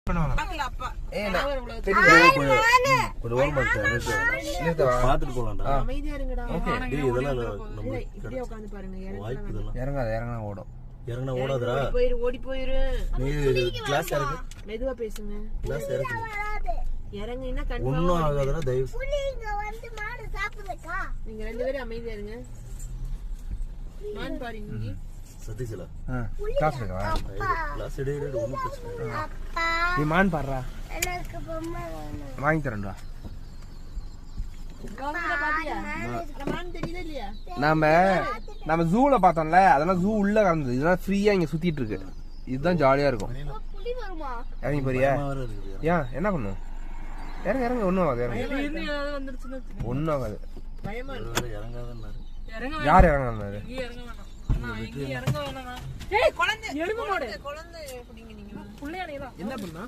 ஓடி போயிரு. மெதுவா பேசுங்க. இறங்குனா ஒன்னும் ஆகாதுடா. தயவு நீங்க 2 பேரும் அமைதியா இருங்க. மான் பாரு நீங்க சதீஷல கிளாஸ் எடுவா. கிளாஸ் எடுடா. ஒண்ணும் பிரச்சனை இல்ல. நீ மான் பாறா. எனக்கு பொம்மை வேணும். வாங்கி தரேன்டா. கவுண்டர பாத்தியா? மான் தெரியல இல்லையா? நாம ஜூல பார்த்தோம்ல, அதெல்லாம் ஜூ உள்ள கிடந்தது. இதெல்லாம் ஃப்ரீயா இங்க சுத்திட்டு இருக்கு. இதுதான் ஜாலியா இருக்கும். புலி வருமா? இறங்கி போறியா? ஏன் என்ன பண்ணும்? இறங்க ஒண்ணும் ஆகாது. ஒண்ணும் ஆகாது. பயமா இருக்கு. இறங்காதன்னாரு. யார் இறங்காதன்னாரு? இங்க இறங்க வேணாம். அண்ணா இங்க இறங்க வேணாம். ஏய் குழந்தை எருமை மாடு. குழந்தை எப்படிங்க நீங்க? புள்ளையானே தான். என்ன பண்ணா?